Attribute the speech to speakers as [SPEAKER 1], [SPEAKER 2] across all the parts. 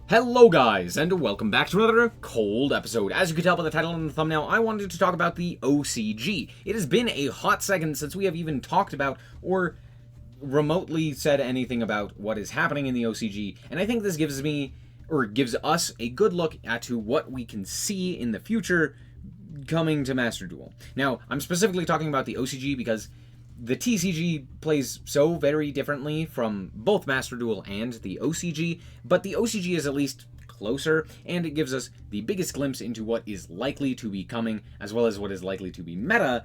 [SPEAKER 1] Hello guys, and welcome back to another cold episode. As you can tell by the title and the thumbnail, I wanted to talk about the OCG. It has been a hot second since we have even talked about or remotely said anything about what is happening in the OCG, and I think this gives us a good look at what we can see in the future coming to Master Duel. Now, I'm specifically talking about the OCG because the TCG plays so very differently from both Master Duel and the OCG, but the OCG is at least closer, and it gives us the biggest glimpse into what is likely to be coming, as well as what is likely to be meta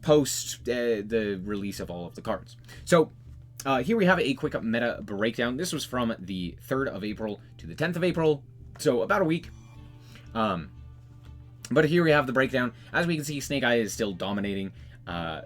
[SPEAKER 1] post the release of all of the cards. So, here we have a quick meta breakdown. This was from the 3rd of April to the 10th of April, so about a week. But here we have the breakdown. As we can see, Snake Eye is still dominating.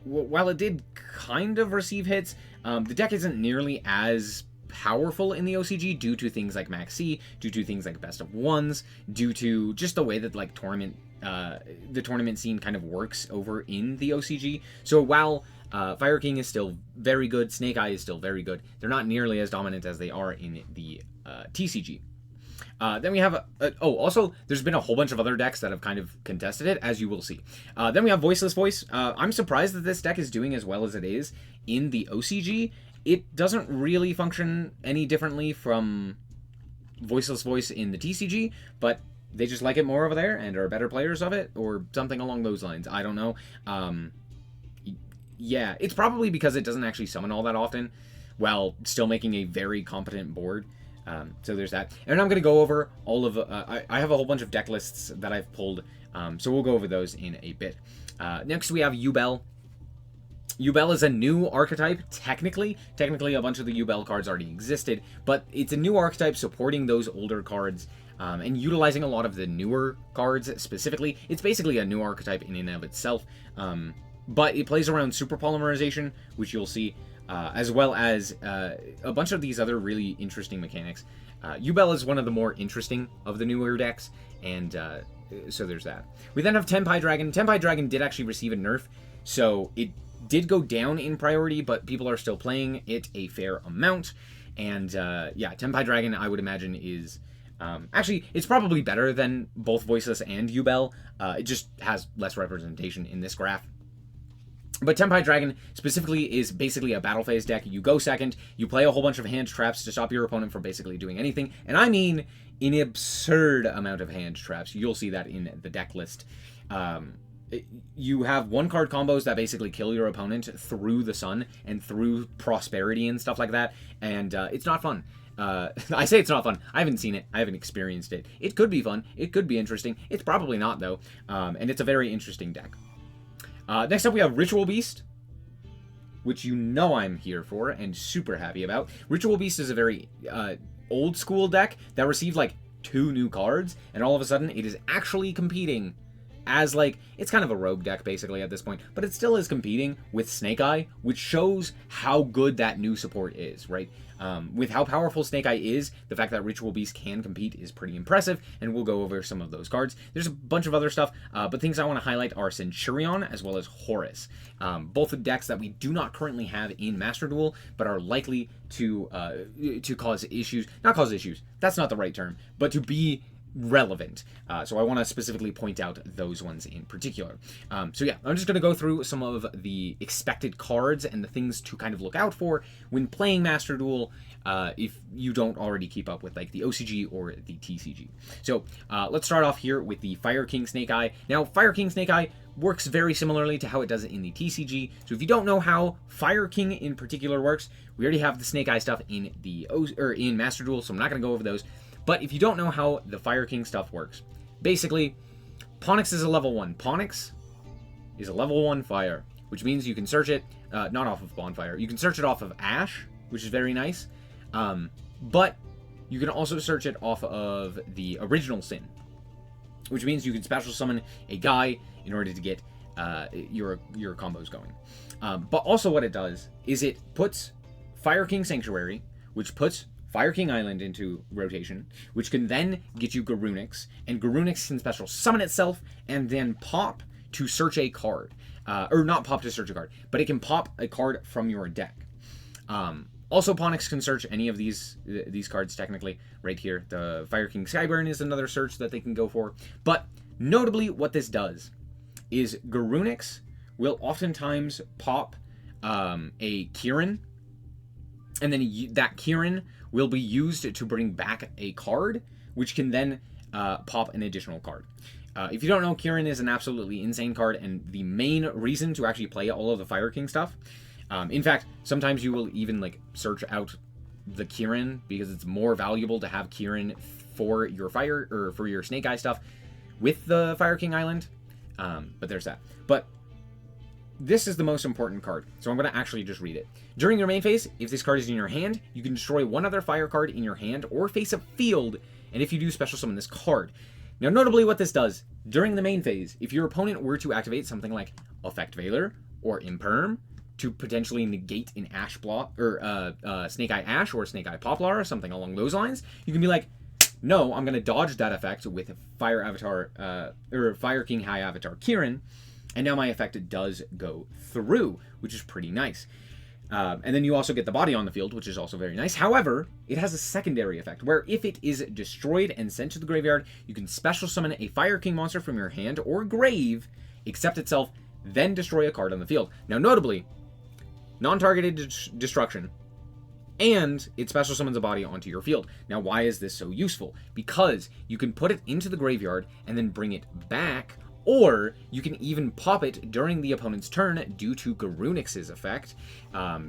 [SPEAKER 1] While it did kind of receive hits, the deck isn't nearly as powerful in the OCG due to things like Max C, due to things like Best of Ones, due to just the way that the tournament scene kind of works over in the OCG. So while Fire King is still very good, Snake Eye is still very good, they're not nearly as dominant as they are in the TCG. Then we have, also, there's been a whole bunch of other decks that have kind of contested it, as you will see. Then we have Voiceless Voice. I'm surprised that this deck is doing as well as it is in the OCG. It doesn't really function any differently from Voiceless Voice in the TCG, but they just like it more over there and are better players of it, or something along those lines. I don't know. Yeah, it's probably because it doesn't actually summon all that often, while still making a very competent board. So there's that. And I'm going to go over all of... I have a whole bunch of deck lists that I've pulled, so we'll go over those in a bit. Next we have Yubel. Yubel is a new archetype, technically. Technically, a bunch of the Yubel cards already existed, but it's a new archetype supporting those older cards, and utilizing a lot of the newer cards specifically. It's basically a new archetype in and of itself, but it plays around super polymerization, which you'll see, as well as a bunch of these other really interesting mechanics. Yubel is one of the more interesting of the newer decks, and so there's that. We then have Tenpai Dragon. Tenpai Dragon did actually receive a nerf, so it did go down in priority, but people are still playing it a fair amount. And yeah, Tenpai Dragon, I would imagine, is... actually, it's probably better than both Voiceless and Yubel. It just has less representation in this graph. But Tenpai Dragon specifically is basically a battle phase deck. You go second, you play a whole bunch of hand traps to stop your opponent from basically doing anything. And I mean an absurd amount of hand traps. You'll see that in the deck list. You have one-card combos that basically kill your opponent through the sun and through prosperity and stuff like that. And it's not fun. I say it's not fun. I haven't seen it. I haven't experienced it. It could be fun. It could be interesting. It's probably not, though. And it's a very interesting deck. Next up, we have Ritual Beast, which you know I'm here for and super happy about. Ritual Beast is a very old-school deck that received, like, 2 new cards, and all of a sudden it is actually competing as, like, it's kind of a rogue deck, basically, at this point, but it still is competing with Snake Eye, which shows how good that new support is, right? With how powerful Snake Eye is, the fact that Ritual Beast can compete is pretty impressive, and we'll go over some of those cards. There's a bunch of other stuff, but things I want to highlight are Centurion as well as Horus. Both decks that we do not currently have in Master Duel, but are likely to cause issues. Not cause issues, that's not the right term, but to be relevant. So I want to specifically point out those ones in particular. So yeah, I'm just going to go through some of the expected cards and the things to kind of look out for when playing Master Duel, if you don't already keep up with like the OCG or the TCG. So let's start off here with the Fire King Snake Eye. Now, Fire King Snake Eye works very similarly to how it does it in the TCG. So if you don't know how Fire King in particular works, we already have the Snake Eye stuff in in Master Duel, so I'm not going to go over those. But if you don't know how the Fire King stuff works, basically, Ponix is a level 1. Ponix is a level 1 fire, which means you can search it, not off of Bonfire. You can search it off of Ash, which is very nice. But you can also search it off of the original Sin, which means you can special summon a guy in order to get your combos going. But also what it does is it puts Fire King Sanctuary, which puts Fire King Island into rotation, which can then get you Garunix, and Garunix can special summon itself and then pop to search a card. Or not pop to search a card, but it can pop a card from your deck. Also, Ponix can search any of these cards technically right here. The Fire King Skyburn is another search that they can go for. But notably, what this does is Garunix will oftentimes pop a Kieran, and then that Kieran will be used to bring back a card, which can then pop an additional card. If you don't know, Kieran is an absolutely insane card, and the main reason to actually play all of the Fire King stuff. In fact, sometimes you will even like search out the Kieran because it's more valuable to have Kieran for your fire or for your Snake Eye stuff with the Fire King Island. But there's that. But this is the most important card, so I'm going to actually just read it. During your main phase, if this card is in your hand, you can destroy one other fire card in your hand or face a field, and if you do, special summon this card. Now, notably what this does, during the main phase, if your opponent were to activate something like Effect Veiler or Imperm to potentially negate an Ash Block, or Snake Eye Ash or Snake Eye Poplar or something along those lines, you can be like, no, I'm going to dodge that effect with Fire Avatar, or Fire King High Avatar Kieran, and now my effect does go through, which is pretty nice. And then you also get the body on the field, which is also very nice. However, it has a secondary effect, where if it is destroyed and sent to the graveyard, you can special summon a Fire King monster from your hand or grave, accept itself, then destroy a card on the field. Now, notably, non-targeted destruction, and it special summons a body onto your field. Now, why is this so useful? Because you can put it into the graveyard and then bring it back, or you can even pop it during the opponent's turn due to Garunix's effect.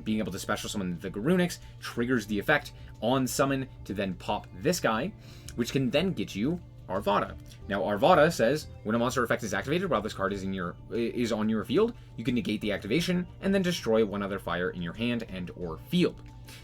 [SPEAKER 1] Being able to special summon the Garunix triggers the effect on summon to then pop this guy, which can then get you Arvada. Now, Arvada says, when a monster effect is activated while this card is on your field, you can negate the activation and then destroy one other fire in your hand and or field.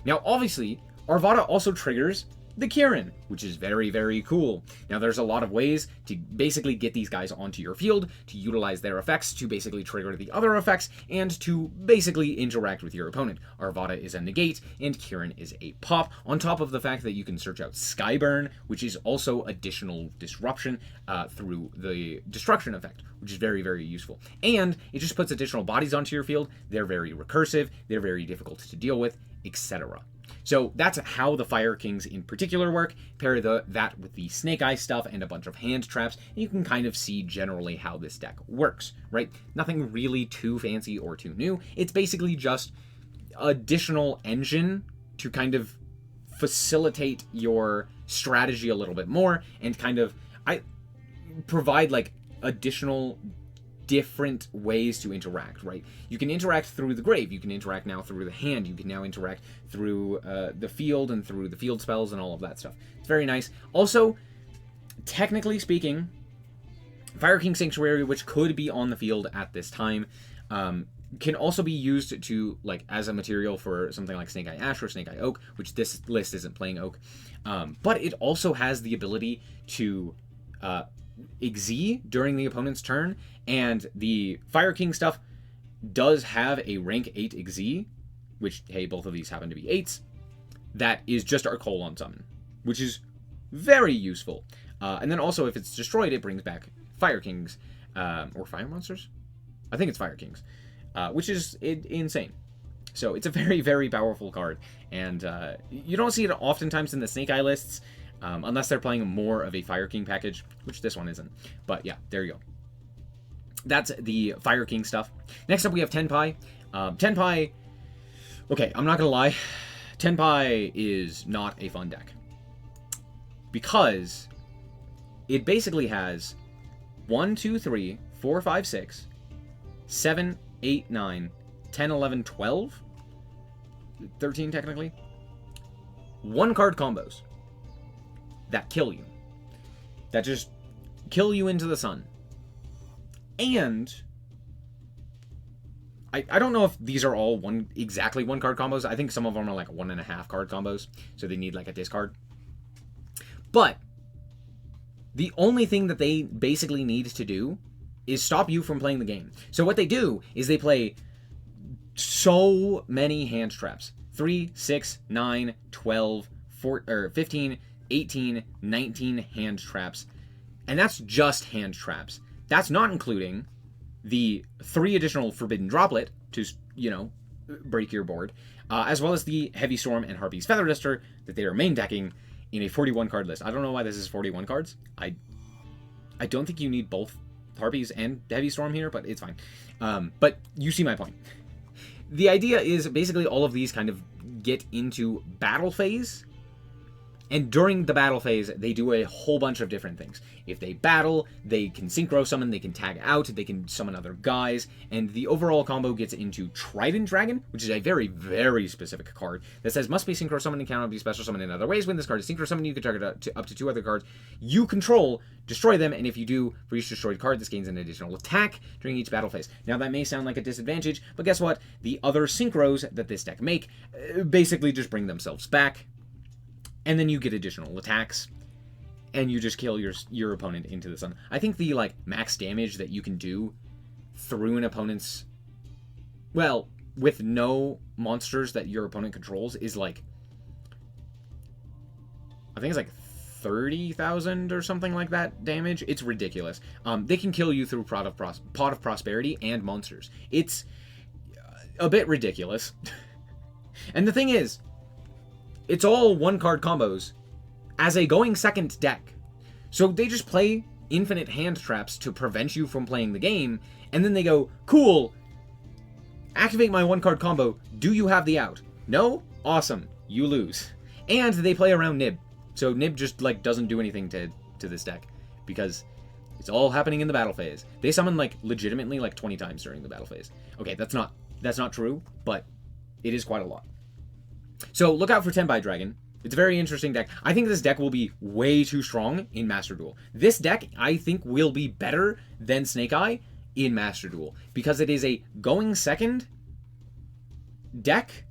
[SPEAKER 1] Now, obviously, Arvada also triggers the Kieran, which is very, very cool. Now, there's a lot of ways to basically get these guys onto your field, to utilize their effects, to basically trigger the other effects, and to basically interact with your opponent. Arvada is a negate, and Kieran is a pop, on top of the fact that you can search out Skyburn, which is also additional disruption through the destruction effect, which is very, very useful. And it just puts additional bodies onto your field. They're very recursive, they're very difficult to deal with, etc. So that's how the Fire Kings in particular work. Pair that with the Snake Eye stuff and a bunch of hand traps, and you can kind of see generally how this deck works, right? Nothing really too fancy or too new. It's basically just additional engine to kind of facilitate your strategy a little bit more and kind of provide like additional different ways to interact, right? You can interact through the grave, you can interact now through the hand, you can now interact through the field and through the field spells and all of that stuff. It's very nice. Also, technically speaking, Fire King Sanctuary, which could be on the field at this time, can also be used to, like, as a material for something like Snake Eye Ash or Snake Eye Oak, which this list isn't playing Oak. But it also has the ability to Exee during the opponent's turn, and the Fire King stuff does have a rank 8 Exee, which, hey, both of these happen to be 8s, that is just our colon summon, which is very useful. And then also, if it's destroyed, it brings back Fire Kings, or Fire Monsters? I think it's Fire Kings, which is insane. So it's a very, very powerful card, and you don't see it oftentimes in the Snake Eye lists, unless they're playing more of a Fire King package, which this one isn't. But yeah, there you go. That's the Fire King stuff. Next up, we have Tenpai. Tenpai, okay, I'm not going to lie. Tenpai is not a fun deck. Because it basically has 1, 2, 3, 4, 5, 6, 7, 8, 9, 10, 11, 12, 13 technically. 1-card combos that kill you. That just kill you into the sun. And I don't know if these are all exactly 1-card combos. I think some of them are like 1.5-card combos, so they need like a discard. But the only thing that they basically need to do is stop you from playing the game. So what they do is they play so many hand traps. 3, 6, 9, 12, 15, 18, 19 hand traps. And that's just hand traps. That's not including the 3 additional Forbidden Droplet to, break your board. as well as the Heavy Storm and Harpy's Feather Duster that they are main decking in a 41 card list. I don't know why this is 41 cards. I don't think you need both Harpies and Heavy Storm here, but it's fine. But you see my point. The idea is basically all of these kind of get into battle phase, and during the battle phase, they do a whole bunch of different things. If they battle, they can synchro summon, they can tag out, they can summon other guys, and the overall combo gets into Trident Dragon, which is a very, very specific card that says must be synchro summoned and cannot be special summoned in other ways. When this card is synchro summoned, you can target up to 2 other cards you control, destroy them, and if you do, for each destroyed card, this gains an additional attack during each battle phase. Now, that may sound like a disadvantage, but guess what? The other synchros that this deck make basically just bring themselves back, and then you get additional attacks, and you just kill your opponent into the sun. I think the max damage that you can do through an opponent's, well, with no monsters that your opponent controls is I think it's 30,000 or something like that damage. It's ridiculous. They can kill you through Pot of Prosperity and monsters. It's a bit ridiculous. And the thing is, it's all 1-card combos as a going second deck. So they just play infinite hand traps to prevent you from playing the game, and then they go, cool, activate my 1-card combo, do you have the out? No? Awesome, you lose. And they play around Nib. So Nib just doesn't do anything to this deck, because it's all happening in the battle phase. They summon legitimately 20 times during the battle phase. Okay, that's not true, but it is quite a lot. So look out for Tenpai Dragon. It's a very interesting deck. I think this deck will be way too strong in Master Duel. This deck, I think, will be better than Snake Eye in Master Duel, because it is a going second deck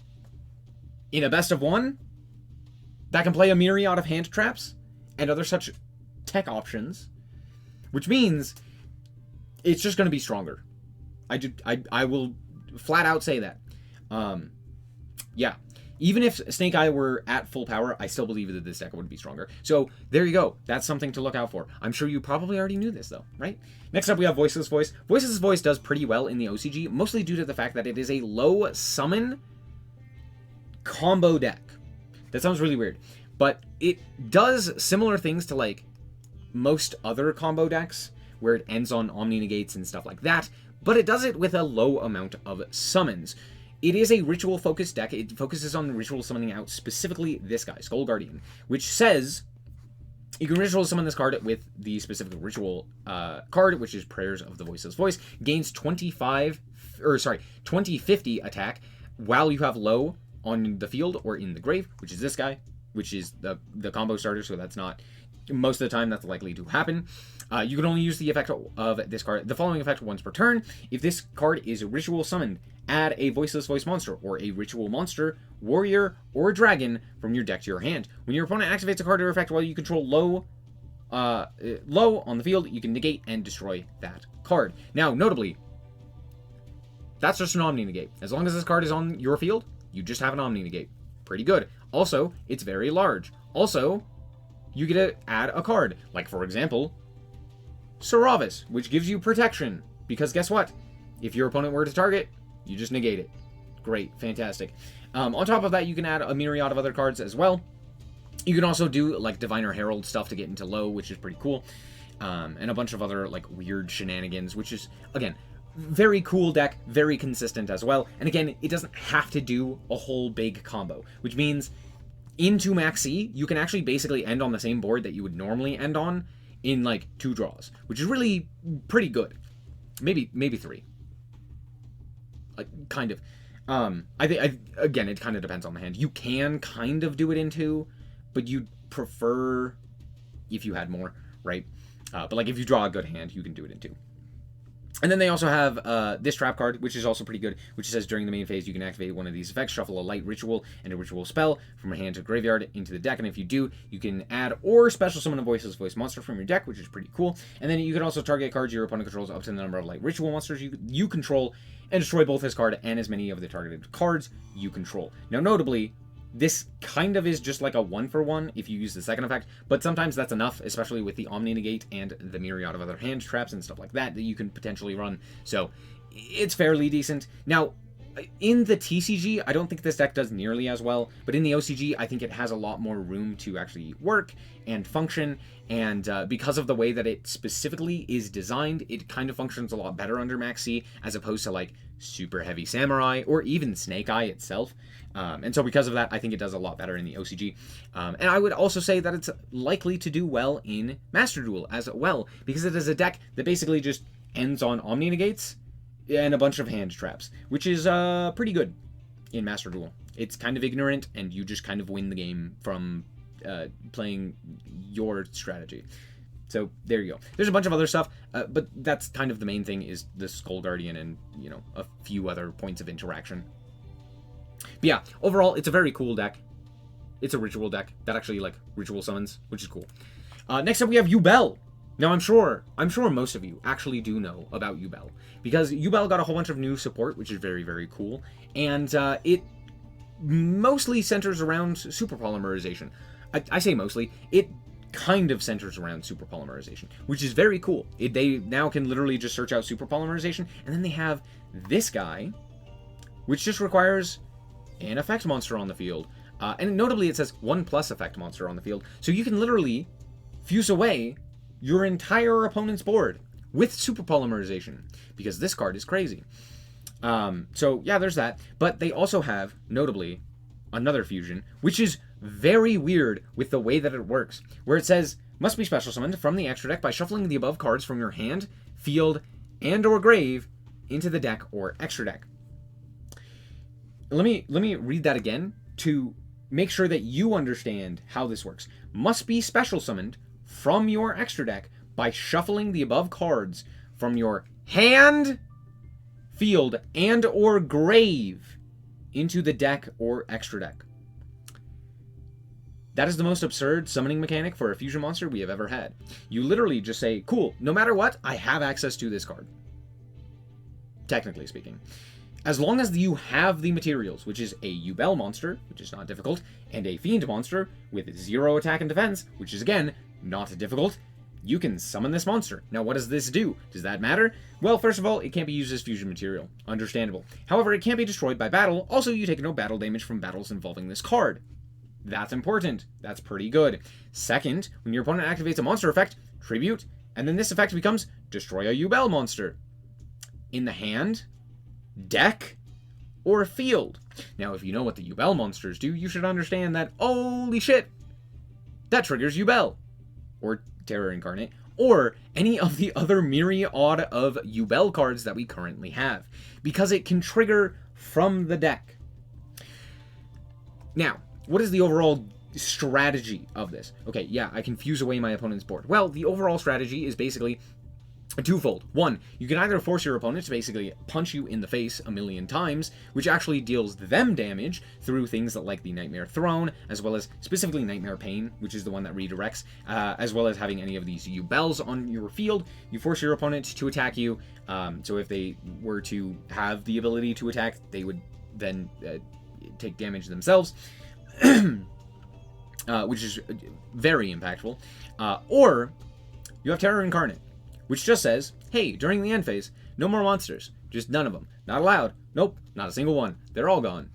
[SPEAKER 1] in a best of 1 that can play a myriad of hand traps and other such tech options, which means it's just going to be stronger. I will flat out say that. Yeah. Even if Snake Eye were at full power, I still believe that this deck would be stronger. So there you go. That's something to look out for. I'm sure you probably already knew this, though, right? Next up, we have Voiceless Voice. Voiceless Voice does pretty well in the OCG, mostly due to the fact that it is a low summon combo deck. That sounds really weird, but it does similar things to most other combo decks, where it ends on Omni Negates and stuff like that, but it does it with a low amount of summons. It is a ritual-focused deck. It focuses on ritual summoning out specifically this guy, Skull Guardian, which says you can ritual summon this card with the specific ritual card, which is Prayers of the Voiceless Voice. Gains 2050 attack while you have low on the field or in the grave, which is this guy, which is the combo starter, so that's not, most of the time, that's likely to happen. You can only use the effect of this card, the following effect, once per turn. If this card is ritual summoned, add a Voiceless Voice monster or a ritual monster, warrior, or dragon from your deck to your hand. When your opponent activates a card or effect while you control low on the field, you can negate and destroy that card. Now, notably, that's just an Omni Negate. As long as this card is on your field, you just have an Omni Negate. Pretty good. Also, it's very large. Also, you get to add a card, like, for example, Saravis, which gives you protection. Because guess what? If your opponent were to target, you just negate it. Great. Fantastic. On top of that, you can add a myriad of other cards as well. You can also do, Diviner Herald stuff to get into low, which is pretty cool. And a bunch of other, weird shenanigans, which is, again, very cool deck, very consistent as well. And again, it doesn't have to do a whole big combo, which means into Maxi, you can actually basically end on the same board that you would normally end on in, 2 draws, which is really pretty good. Maybe 3. Kind of. I think, again, it kind of depends on the hand. You can kind of do it in 2, but you'd prefer if you had more, right? But if you draw a good hand, you can do it in 2. And then they also have this trap card, which is also pretty good, which says during the main phase, you can activate one of these effects, shuffle a light ritual and a ritual spell from a hand to graveyard into the deck. And if you do, you can add or special summon a Voiceless Voice monster from your deck, which is pretty cool. And then you can also target cards your opponent controls up to the number of light ritual monsters you control and destroy both his card and as many of the targeted cards you control. Now, notably, this kind of is just like a 1-for-1 if you use the second effect, but sometimes that's enough, especially with the Omni Negate and the myriad of other hand traps and stuff like that that you can potentially run. So it's fairly decent. Now, In the TCG, I don't think this deck does nearly as well, but in the OCG, I think it has a lot more room to actually work and function, and because of the way that it specifically is designed, it kind of functions a lot better under Max C, as opposed to, like, super heavy Samurai, or even Snake Eye itself. And so because of that, I think it does a lot better in the OCG. And I would also say that it's likely to do well in Master Duel as well, because it is a deck that basically just ends on Omni Negates and a bunch of hand traps, which is pretty good in Master Duel. It's kind of ignorant, and you just kind of win the game from playing your strategy. So there you go. There's a bunch of other stuff, but that's kind of the main thing, is the Skull Guardian and, you know, a few other points of interaction. But yeah, overall, it's a very cool deck. It's a ritual deck that actually, like, ritual summons, which is cool. Next up, we have Yubel. Now, I'm sure most of you actually do know about Yubel, because Yubel got a whole bunch of new support, which is very, very cool, and it mostly centers around super polymerization. I say mostly. It kind of centers around super polymerization, which is very cool. They now can literally just search out super polymerization, and then they have this guy, which just requires an effect monster on the field. And notably, it says 1+ effect monster on the field, so you can literally fuse away your entire opponent's board with super polymerization, because this card is crazy. So yeah, there's that. But they also have, notably, another fusion, which is very weird with the way that it works, where it says, must be special summoned from the extra deck by shuffling the above cards from your hand, field, and or grave into the deck or extra deck. Let me read that again to make sure that you understand how this works. Must be special summoned from your extra deck by shuffling the above cards from your hand, field, and or grave into the deck or extra deck. That is the most absurd summoning mechanic for a fusion monster we have ever had. You literally just say, cool, no matter what, I have access to this card. Technically speaking. As long as you have the materials, which is a Yubel monster, which is not difficult, and a Fiend monster with 0 attack and defense, which is again, not difficult, you can summon this monster. Now, what does this do? Does that matter? Well, first of all, it can't be used as fusion material. Understandable. However, it can't be destroyed by battle. Also, you take no battle damage from battles involving this card. That's important. That's pretty good. Second, when your opponent activates a monster effect, tribute, and then this effect becomes destroy a Yubel monster. In the hand, deck, or field. Now, if you know what the Yubel monsters do, you should understand that, holy shit, that triggers Yubel, or Terror Incarnate, or any of the other myriad of Yubel cards that we currently have, because it can trigger from the deck. Now, what is the overall strategy of this? Okay, yeah, I can fuse away my opponent's board. Well, the overall strategy is basically twofold. One, you can either force your opponent to basically punch you in the face a million times, which actually deals them damage through things that like the Nightmare Throne, as well as specifically Nightmare Pain, which is the one that redirects, as well as having any of these Yubels on your field. You force your opponent to attack you, so if they were to have the ability to attack, they would then take damage themselves, which is very impactful. Or you have Terror Incarnate, which just says, hey, during the end phase, no more monsters. Just none of them. Not allowed. Nope, not a single one. They're all gone.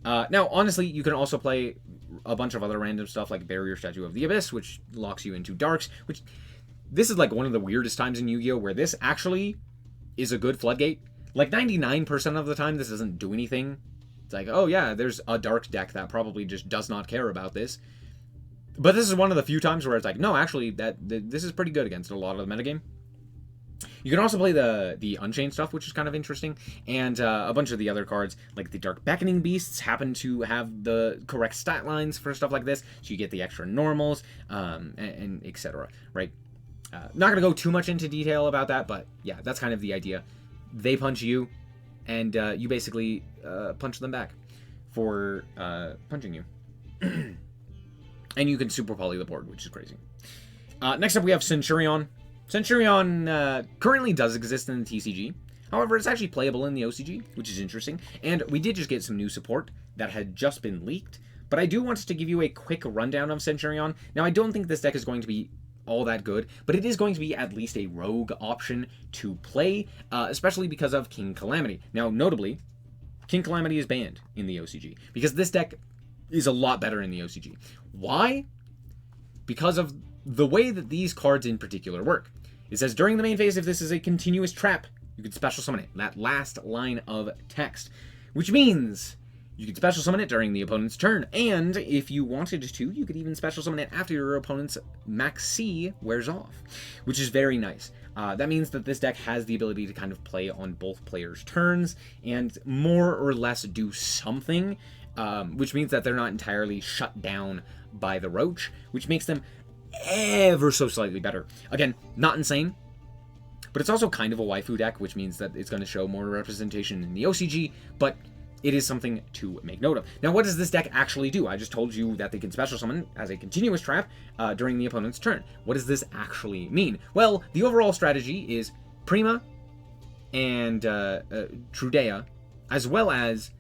[SPEAKER 1] Now, honestly, you can also play a bunch of other random stuff like Barrier Statue of the Abyss, which locks you into Darks, which this is like one of the weirdest times in Yu-Gi-Oh! Where this actually is a good floodgate. Like 99% of the time, this doesn't do anything. It's like, oh yeah, there's a Dark deck that probably just does not care about this. But this is one of the few times where it's like, no, actually, this is pretty good against a lot of the metagame. You can also play the Unchained stuff, which is kind of interesting, and a bunch of the other cards, like the Dark Beckoning Beasts, happen to have the correct stat lines for stuff like this, so you get the extra normals, and etc., right? Not going to go too much into detail about that, but yeah, that's kind of the idea. They punch you, and you basically punch them back for punching you. And you can super poly the board, which is crazy. Next up, we have Centurion. Centurion currently does exist in the TCG. However, it's actually playable in the OCG, which is interesting. And we did just get some new support that had just been leaked. But I do want to give you a quick rundown of Centurion. Now, I don't think this deck is going to be all that good, but it is going to be at least a rogue option to play, especially because of King Calamity. Now, notably, King Calamity is banned in the OCG, because this deck is a lot better in the OCG. Why? Because of the way that these cards in particular work. It says, during the main phase, if this is a continuous trap, you can special summon it. That last line of text. Which means you can special summon it during the opponent's turn. And if you wanted to, you could even special summon it after your opponent's max C wears off. Which is very nice. That means that this deck has the ability to kind of play on both players' turns and more or less do something. Which means that they're not entirely shut down by the Roach. Which makes them ever so slightly better. Again, not insane. But it's also kind of a waifu deck, which means that it's going to show more representation in the OCG, but it is something to make note of. Now, what does this deck actually do? I just told you that they can special summon as a continuous trap during the opponent's turn. What does this actually mean? Well, the overall strategy is Prima and Trudea, as well as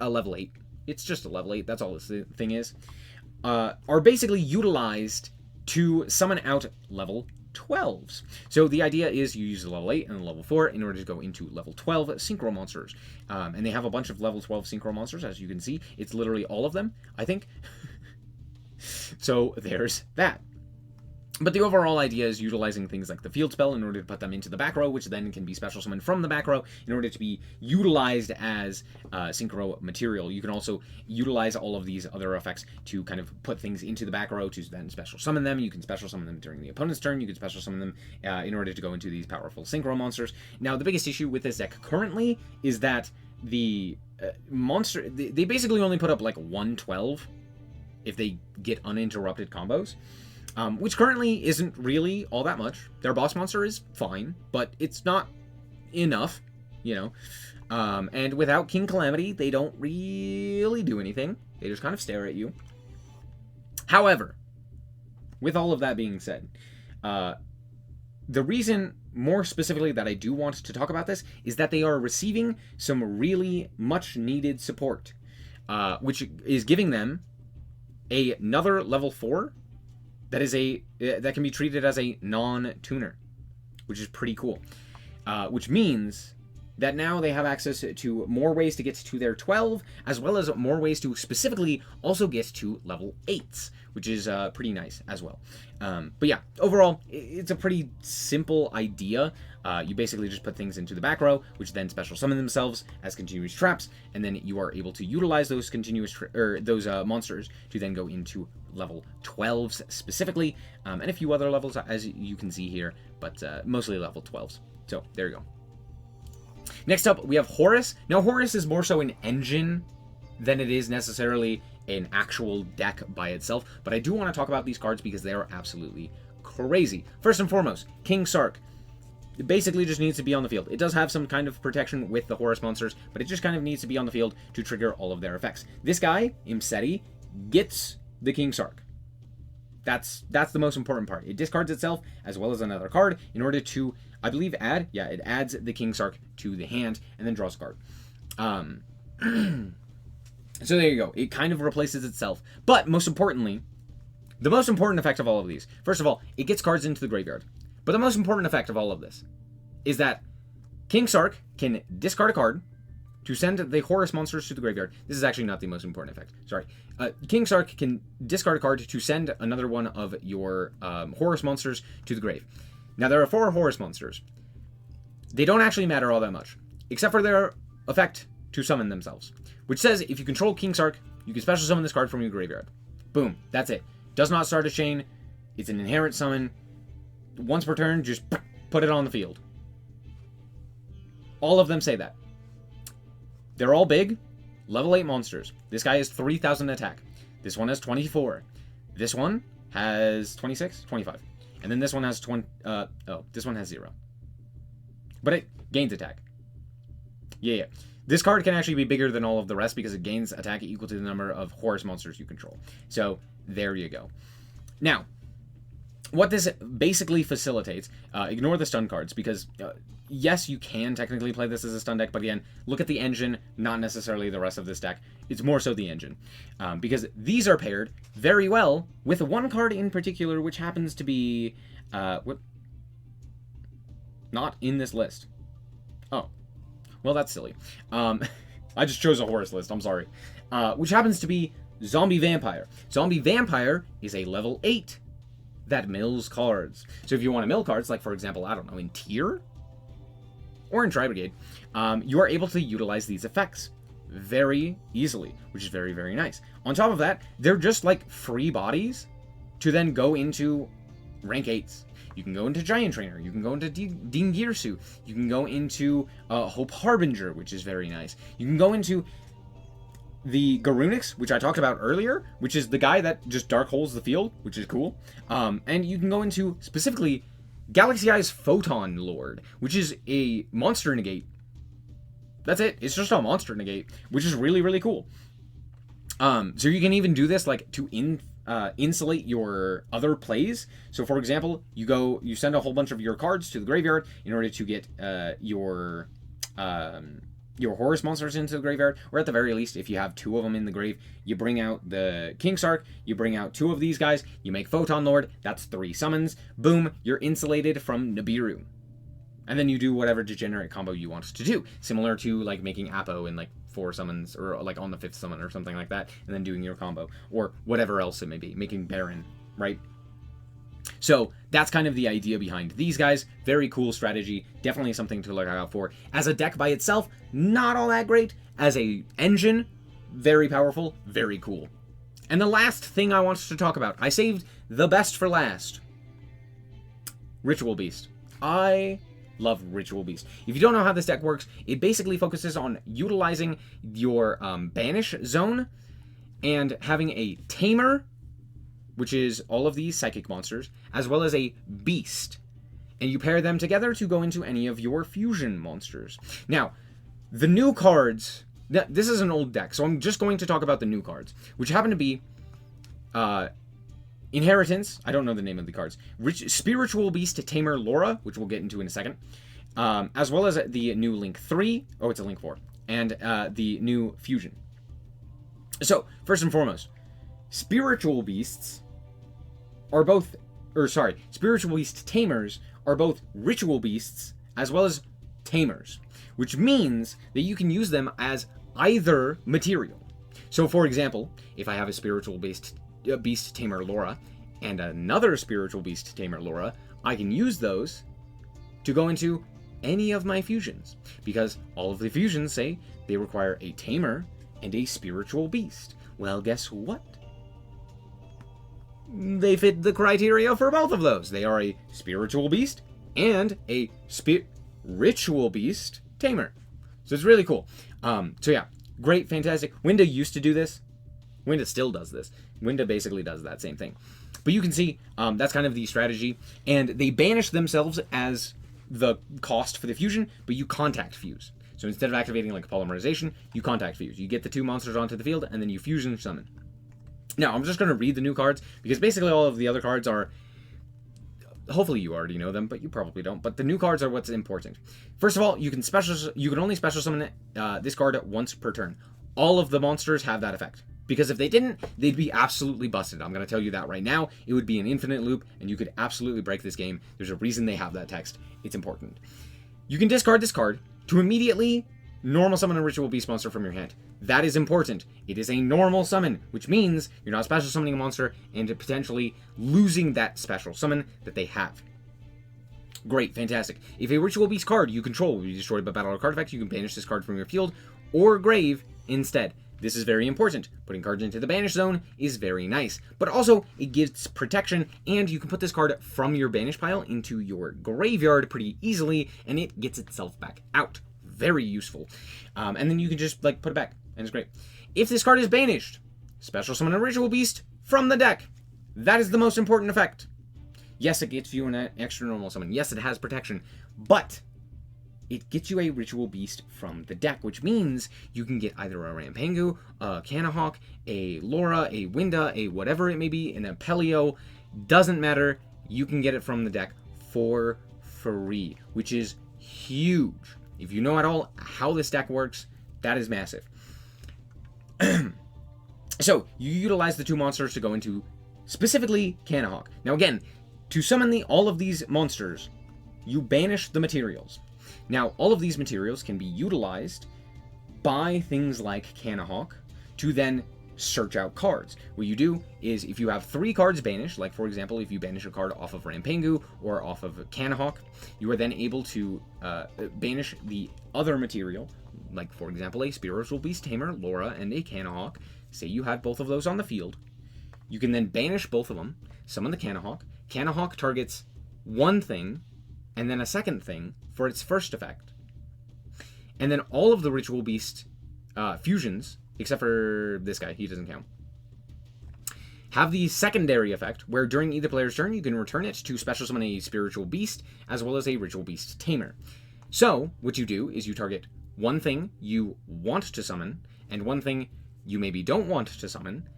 [SPEAKER 1] a level 8. It's just a level 8, that's all this thing is. Are basically utilized to summon out level 12s. So the idea is you use a level 8 and a level 4 in order to go into level 12 synchro monsters. And they have a bunch of level 12 synchro monsters, as you can see. It's literally all of them, I think. So there's that. But the overall idea is utilizing things like the field spell in order to put them into the back row, which then can be special summoned from the back row in order to be utilized as synchro material. You can also utilize all of these other effects to kind of put things into the back row to then special summon them. You can special summon them during the opponent's turn. You can special summon them in order to go into these powerful synchro monsters. Now, the biggest issue with this deck currently is that the monster... They basically only put up like 112 if they get uninterrupted combos. Which currently isn't really all that much. Their boss monster is fine, but it's not enough, you know. And without King Calamity, they don't really do anything. They just kind of stare at you. However, with all of that being said, the reason more specifically that I do want to talk about this is that they are receiving some really much needed support, which is giving them another level 4 that can be treated as a non-tuner, which is pretty cool. Which means that now they have access to more ways to get to their 12, as well as more ways to specifically also get to level 8s, which is pretty nice as well. But yeah, overall, it's a pretty simple idea. You basically just put things into the back row, which then special summon themselves as continuous traps, and then you are able to utilize those those monsters to then go into level 12s specifically, and a few other levels, as you can see here, but mostly level 12s. So there you go. Next up, we have Horus. Now, Horus is more so an engine than it is necessarily an actual deck by itself, but I do want to talk about these cards because they are absolutely crazy. First and foremost, King Sark. It basically just needs to be on the field. It does have some kind of protection with the Horus monsters, but it just kind of needs to be on the field to trigger all of their effects. This guy, Imseti, gets the King Sark. That's the most important part. It discards itself as well as another card in order to, I believe, it adds the King Sark to the hand and then draws a card. So there you go. It kind of replaces itself. But most importantly, the most important effect of all of these, first of all, it gets cards into the graveyard. But the most important effect of all of this is that King Sark can discard a card to send the Horus monsters to the graveyard. This is actually not the most important effect. Sorry. King Sark can discard a card to send another one of your Horus monsters to the grave. Now, there are 4 Horus monsters. They don't actually matter all that much, except for their effect to summon themselves, which says if you control King Sark, you can special summon this card from your graveyard. Boom. That's it. Does not start a chain. It's an inherent summon. Once per turn, just put it on the field. All of them say that. They're all big, level 8 monsters. This guy has 3,000 attack. This one has 24. This one has 26, 25. And then this one has this one has 0. But it gains attack. Yeah. This card can actually be bigger than all of the rest because it gains attack equal to the number of Horus monsters you control. So, there you go. Now, what this basically facilitates, ignore the stun cards, because yes, you can technically play this as a stun deck, but again, look at the engine, not necessarily the rest of this deck. It's more so the engine. Because these are paired very well with one card in particular, which happens to be not in this list. Oh. Well, that's silly. I just chose a Horus list, I'm sorry. Which happens to be Zombie Vampire. Zombie Vampire is a level 8 that mills cards. So if you want to mill cards, like for example, I don't know, in Tier or in Tri Brigade, you are able to utilize these effects very easily, which is very, very nice. On top of that, they're just like free bodies to then go into rank 8s. You can go into Giant Trainer, you can go into Dingirsu, you can go into Hope Harbinger, which is very nice. You can go into the Garunix, which I talked about earlier, which is the guy that just dark holes the field, which is cool. And you can go into, specifically, Galaxy Eye's Photon Lord, which is a monster negate. That's it. It's just a monster negate, which is really, really cool. So you can even do this, like, to insulate your other plays. So, for example, you send a whole bunch of your cards to the graveyard in order to get your Horus monsters into the graveyard, or at the very least, if you have 2 of them in the grave, you bring out the Kingsark, you bring out 2 of these guys, you make Photon Lord, that's 3 summons, boom, you're insulated from Nibiru. And then you do whatever degenerate combo you want to do, similar to like making Apo in like 4 summons, or like on the 5th summon or something like that, and then doing your combo, or whatever else it may be, making Baron, right? So that's kind of the idea behind these guys. Very cool strategy. Definitely something to look out for. As a deck by itself, not all that great. As a engine, very powerful, very cool. And the last thing I wanted to talk about, I saved the best for last. Ritual Beast. I love Ritual Beast. If you don't know how this deck works, it basically focuses on utilizing your Banish zone and having a Tamer, which is all of these psychic monsters, as well as a beast. And you pair them together to go into any of your fusion monsters. Now, the new cards, this is an old deck, so I'm just going to talk about the new cards, which happen to be Inheritance, I don't know the name of the cards, Spiritual Beast Tamer Laura, which we'll get into in a second, as well as the new Link 3, oh, it's a Link 4, and the new Fusion. So, first and foremost, Spiritual Beasts are both, Spiritual Beast Tamers are both Ritual Beasts as well as Tamers, which means that you can use them as either material. So, for example, if I have a Spiritual Beast Tamer Laura and another Spiritual Beast Tamer Laura, I can use those to go into any of my fusions, because all of the fusions say they require a Tamer and a Spiritual Beast. Well, guess what? They fit the criteria for both of those. They are a Spiritual Beast and a Ritual Beast Tamer. So it's really cool. So yeah, great, fantastic. Winda used to do this. Winda still does this. Winda basically does that same thing. But you can see that's kind of the strategy. And they banish themselves as the cost for the fusion, but you contact fuse. So instead of activating like a polymerization, you contact fuse. You get the 2 monsters onto the field, and then you fusion summon. Now, I'm just going to read the new cards, because basically all of the other cards are... Hopefully you already know them, but you probably don't. But the new cards are what's important. First of all, you can only special summon this card once per turn. All of the monsters have that effect. Because if they didn't, they'd be absolutely busted. I'm going to tell you that right now. It would be an infinite loop, and you could absolutely break this game. There's a reason they have that text. It's important. You can discard this card to immediately normal summon a Ritual Beast monster from your hand. That is important. It is a normal summon, which means you're not special summoning a monster and potentially losing that special summon that they have. Great, fantastic. If a Ritual Beast card you control will be destroyed by battle or card effect, you can banish this card from your field or grave instead. This is very important. Putting cards into the banish zone is very nice, but also it gives protection, and you can put this card from your banish pile into your graveyard pretty easily, and it gets itself back out. Very useful. And then you can just like put it back, and it's great. If this card is banished, special summon a Ritual Beast from the deck. That is the most important effect. Yes, it gets you an extra normal summon. Yes, it has protection, but it gets you a Ritual Beast from the deck, which means you can get either a Rampangu, a Canahawk, a Laura, a Winda, a whatever it may be, an Apelio. Doesn't matter. You can get it from the deck for free, which is huge. If you know at all how this deck works, that is massive. So, you utilize the 2 monsters to go into, specifically, Canahawk. Now again, to summon all of these monsters, you banish the materials. Now, all of these materials can be utilized buy things like Canahawk to then search out cards. What you do is, if you have 3 cards banished, like for example, if you banish a card off of Rampengu or off of Canahawk, you are then able to banish the other material, like for example, a Spiritual Beast Tamer, Laura, and a Canahawk. Say you have both of those on the field. You can then banish both of them, summon the Canahawk. Canahawk targets one thing, and then a second thing for its first effect. And then all of the Ritual Beast fusions, except for this guy, he doesn't count, have the secondary effect, where during either player's turn, you can return it to special summon a Spiritual Beast, as well as a Ritual Beast Tamer. So, what you do is you target one thing you want to summon, and one thing you maybe don't want to summon,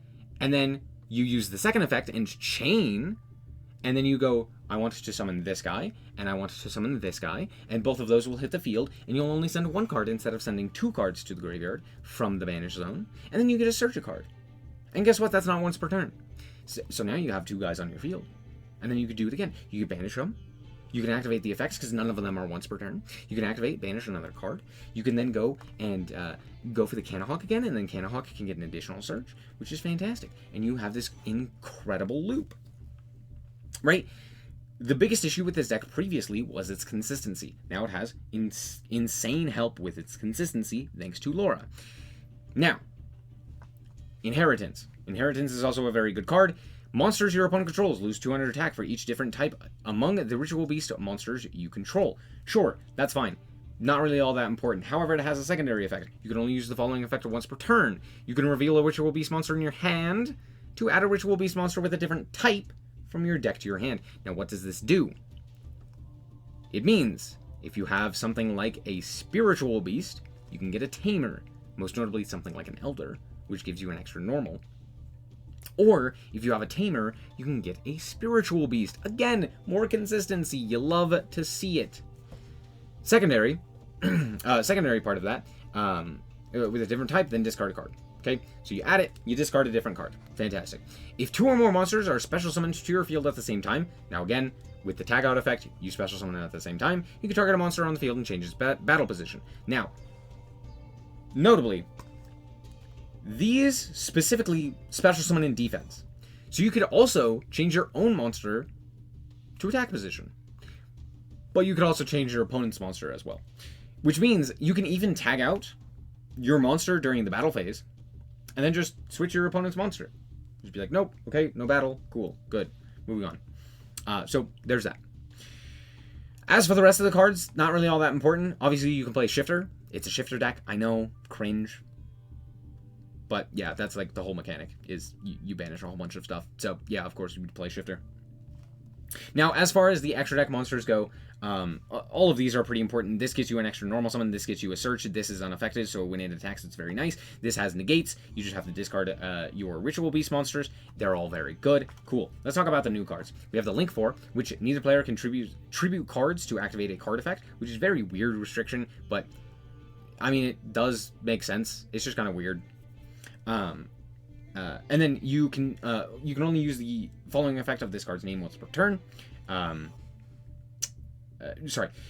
[SPEAKER 1] and then you use the second effect and chain, and then you go, I want to summon this guy, and I want to summon this guy, and both of those will hit the field, and you'll only send 1 card instead of sending 2 cards to the graveyard from the banish zone, and then you get to search a card. And guess what? That's not once per turn. So now you have 2 guys on your field, and then you could do it again. You could banish them. You can activate the effects, because none of them are once per turn. You can activate, banish another card. You can then go and go for the Canahawk again, and then Canahawk can get an additional search, which is fantastic. And you have this incredible loop. Right? The biggest issue with this deck previously was its consistency. Now it has insane help with its consistency, thanks to Laura. Now, Inheritance. Inheritance is also a very good card. Monsters your opponent controls lose 200 attack for each different type among the Ritual Beast monsters you control. Sure, that's fine. Not really all that important. However, it has a secondary effect. You can only use the following effect once per turn. You can reveal a Ritual Beast monster in your hand to add a Ritual Beast monster with a different type from your deck to your hand. Now, what does this do? It means if you have something like a Spiritual Beast, you can get a Tamer, most notably something like an Elder, which gives you an extra normal. Or, if you have a Tamer, you can get a Spiritual Beast. Again, more consistency. You love to see it. Secondary, secondary part of that, with a different type, then discard a card. Okay, so you add it, you discard a different card. Fantastic. If 2 or more monsters are special summoned to your field at the same time, now again, with the tag out effect, you special summon it at the same time, you can target a monster on the field and change its battle position. Now, notably, these specifically special summon in defense. So you could also change your own monster to attack position. But you could also change your opponent's monster as well. Which means you can even tag out your monster during the battle phase, and then just switch your opponent's monster. Just be like, nope, okay, no battle, cool, good, moving on. So there's that. As for the rest of the cards, not really all that important. Obviously, you can play Shifter. It's a Shifter deck. I know, cringe. But yeah, that's like the whole mechanic, is you banish a whole bunch of stuff. So yeah, of course, you would play Shifter. Now, as far as the extra deck monsters go, all of these are pretty important. This gets you an extra normal summon. This gets you a search. This is unaffected, so when it attacks, it's very nice. This has negates. You just have to discard your Ritual Beast monsters. They're all very good. Cool. Let's talk about the new cards. We have the Link 4, which neither player can tribute cards to activate a card effect, which is a very weird restriction, but I mean, it does make sense. It's just kind of weird. And then you can only use the following effect of this card's name once per turn.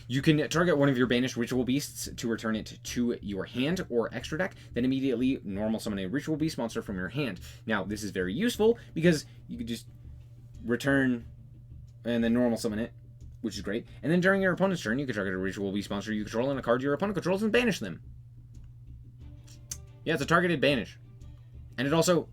[SPEAKER 1] You can target one of your banished Ritual Beasts to return it to your hand or extra deck, then immediately normal summon a Ritual Beast monster from your hand. Now, this is very useful because you could just return and then normal summon it, which is great. And then during your opponent's turn, you can target a Ritual Beast monster you control and a card your opponent controls and banish them. Yeah, it's a targeted banish. And it also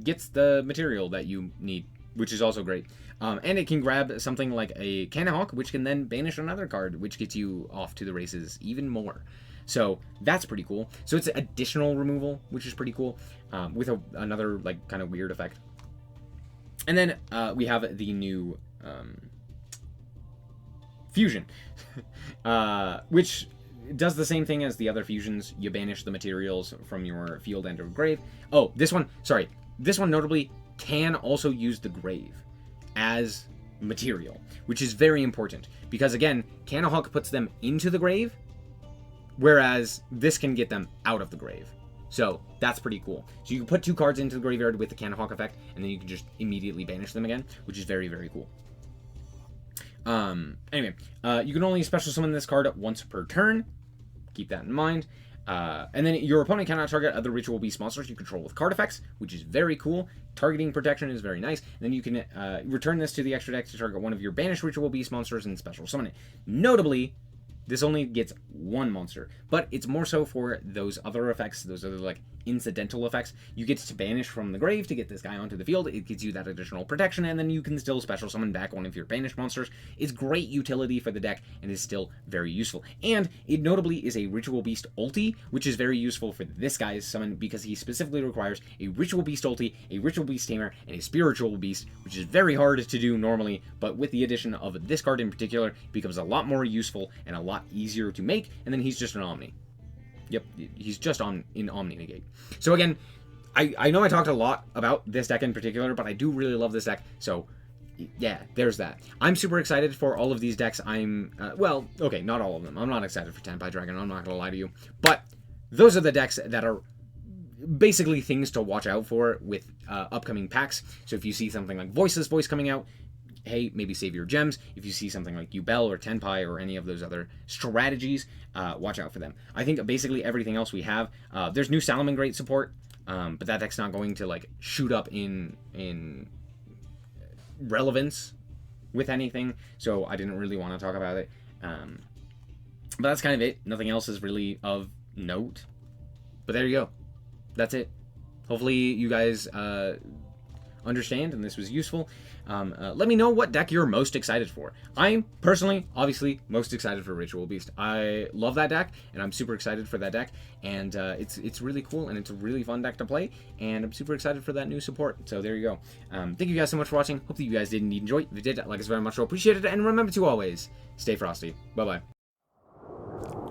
[SPEAKER 1] gets the material that you need, which is also great. And it can grab something like a Canahawk, which can then banish another card, which gets you off to the races even more. So that's pretty cool. So it's additional removal, which is pretty cool, with another like kind of weird effect. And then we have the new fusion, which does the same thing as the other fusions. You banish the materials from your field and or grave. Oh, this one notably can also use the grave as material, which is very important because again, Canahawk puts them into the grave, whereas this can get them out of the grave. So that's pretty cool. So you can put 2 cards into the graveyard with the Canahawk effect, and then you can just immediately banish them again, which is very, very cool. Anyway, you can only special summon this card once per turn. Keep that in mind. And then your opponent cannot target other Ritual Beast monsters you control with card effects, which is very cool. Targeting protection is very nice. And then you can return this to the extra deck to target one of your banished Ritual Beast monsters and special summon it. Notably, this only gets one monster, but it's more so for those other effects, those other like incidental effects. You get to banish from the grave to get this guy onto the field. It gives you that additional protection, and then you can still special summon back one of your banished monsters. It's great utility for the deck and is still very useful. And it notably is a Ritual Beast ulti, which is very useful for this guy's summon because he specifically requires a Ritual Beast ulti, a Ritual Beast tamer, and a Spiritual Beast, which is very hard to do normally, but with the addition of this card in particular, it becomes a lot more useful and a lot easier to make, and then he's just an Omni. Yep, he's just in Omni Negate. So again, I know I talked a lot about this deck in particular, but I do really love this deck, so yeah, there's that. I'm super excited for all of these decks. Well, okay, not all of them. I'm not excited for Tenpai Dragon, I'm not gonna lie to you, but those are the decks that are basically things to watch out for with upcoming packs. So if you see something like Voiceless Voice coming out, hey, maybe save your gems. If you see something like Yubel or Tenpai or any of those other strategies, watch out for them. I think basically everything else we have, there's new Salamangreat support, but that deck's not going to like shoot up in relevance with anything, so I didn't really want to talk about it. But that's kind of it. Nothing else is really of note. But there you go. That's it. Hopefully you guys understand and this was useful. Let me know what deck you're most excited for. I'm personally, obviously, most excited for Ritual Beast. I love that deck, and I'm super excited for that deck, and it's really cool, and it's a really fun deck to play, and I'm super excited for that new support. So there you go. Thank you guys so much for watching. Hope that you guys did indeed enjoy. If you did, like us very much, so appreciate it, and remember to always stay frosty. Bye-bye.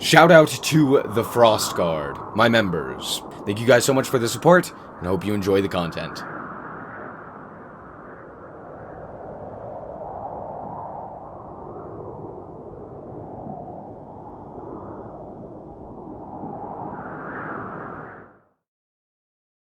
[SPEAKER 1] Shout out to the Frost Guard, my members. Thank you guys so much for the support, and I hope you enjoy the content.